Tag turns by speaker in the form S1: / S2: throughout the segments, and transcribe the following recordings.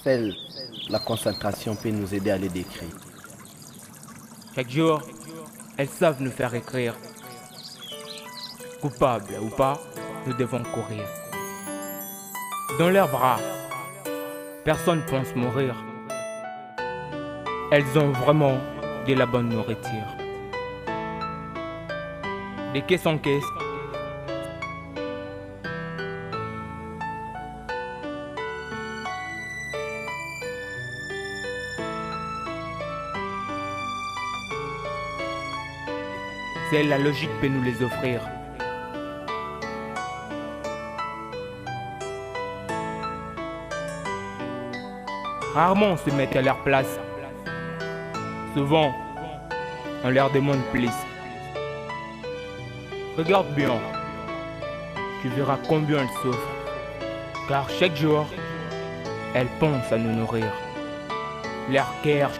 S1: Seule la concentration peut nous aider à les décrire.
S2: Chaque jour, elles savent nous faire écrire. Coupables ou pas, nous devons courir. Dans leurs bras, personne ne pense mourir. Elles ont vraiment de la bonne nourriture. De caisse en caisse, c'est la logique peut nous les offrir. Rarement on se met à leur place. Souvent, on leur demande plus. Regarde bien, tu verras combien elles souffrent. Car chaque jour, elles pensent à nous nourrir. Leur cœur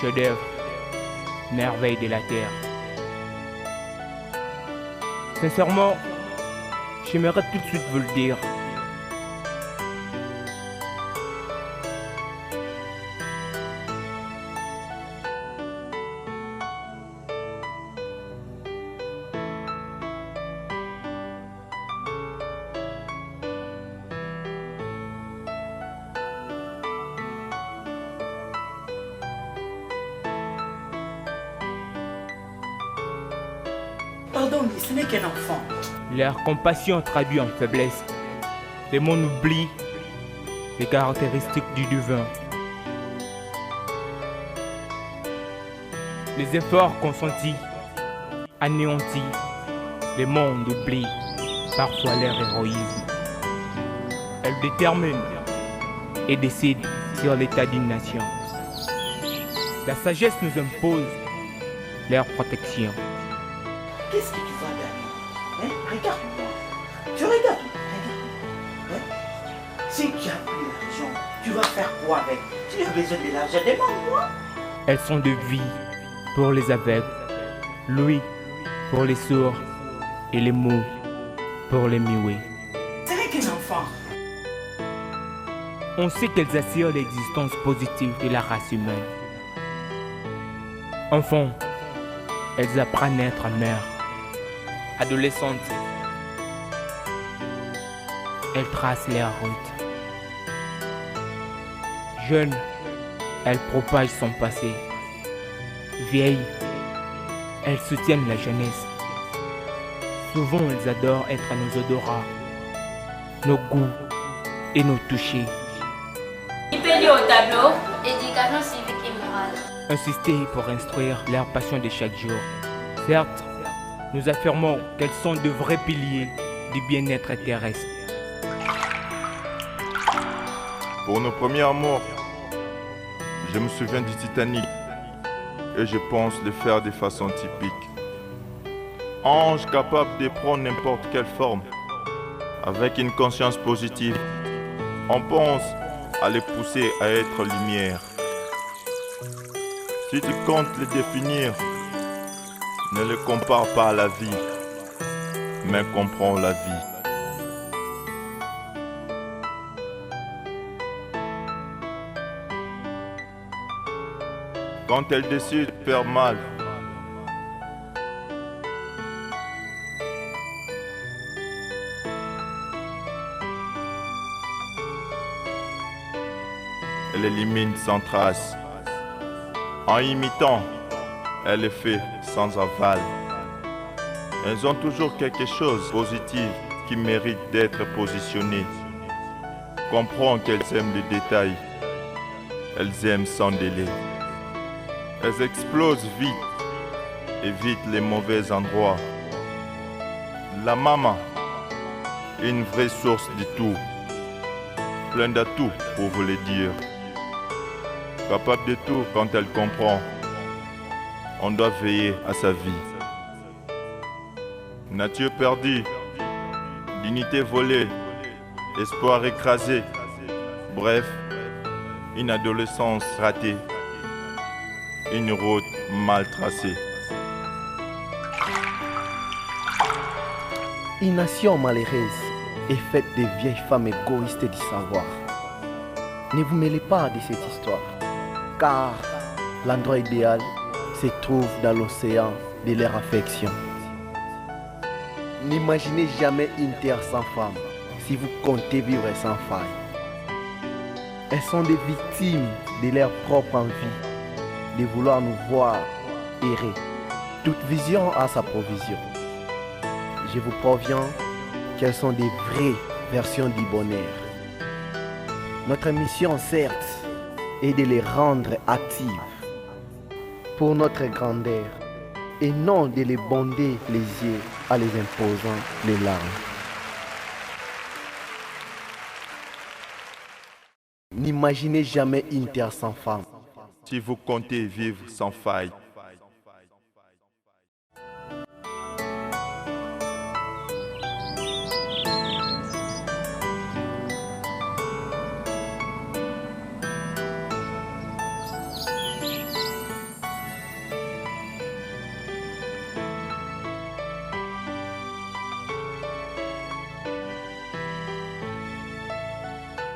S2: chef-d'œuvre, merveille de la terre. Sincèrement, j'aimerais tout de suite vous le dire.
S3: Pardon, mais ce n'est qu'un enfant.
S2: Leur compassion traduit en faiblesse. Les mots oublient les caractéristiques du divin. Les efforts consentis anéantissent. Les mondes oublient parfois leur héroïsme. Elles déterminent et décident sur l'état d'une nation. La sagesse nous impose leur protection.
S3: Qu'est-ce que tu vois, Dani? Regarde-moi. Tu regardes. Regarde. Si tu as plus d'argent, tu vas faire quoi avec? Tu as besoin de l'argent, demande-moi.
S2: Elles sont de vie pour les aveugles, l'ouïe pour les sourds et les mots pour les muets.
S3: Ce n'est qu'un enfant.
S2: On sait qu'elles assurent l'existence positive de la race humaine. Enfants, elles apprennent à être mères. Adolescentes, elles tracent leur route. Jeunes, elles propagent son passé. Vieilles, elles soutiennent la jeunesse. Souvent, elles adorent être à nos odorats, nos goûts et nos touchés.
S4: Il peut lire au tableau, éducation civique et morale.
S2: Insister pour instruire leur passion de chaque jour. Certes, nous affirmons qu'elles sont de vrais piliers du bien-être terrestre.
S5: Pour nos premiers amours, je me souviens du Titanic et je pense le faire de façon typique. Ange capable de prendre n'importe quelle forme, avec une conscience positive, on pense à les pousser à être lumière. Si tu comptes les définir, ne les compare pas à la vie, mais comprends la vie. Quand elle décide de faire mal, elle élimine sans trace. En imitant, elle le fait sans aval. Elles ont toujours quelque chose de positif qui mérite d'être positionné. Comprends qu'elles aiment les détails. Elles aiment sans délai. Elles explosent vite, évitent les mauvais endroits. La maman est une vraie source de tout. Plein d'atouts pour vous le dire. Capable de tout quand elle comprend. On doit veiller à sa vie. Nature perdue, dignité volée, espoir écrasé. Bref, Une adolescence ratée. Une route mal tracée.
S1: Une nation malheureuse est faite de vieilles femmes égoïstes du savoir. Ne vous mêlez pas de cette histoire, car l'endroit idéal se trouve dans l'océan de leur affection. N'imaginez jamais une terre sans femmes si vous comptez vivre sans faille. Elles sont des victimes de leur propre envie de vouloir nous voir errer. Toute vision a sa provision. Je vous préviens qu'elles sont des vraies versions du bonheur. Notre mission, certes, est de les rendre actives pour notre grandeur et non de les bonder les yeux en les imposant les larmes. N'imaginez jamais une terre sans femme.
S5: Si vous comptez vivre sans faille,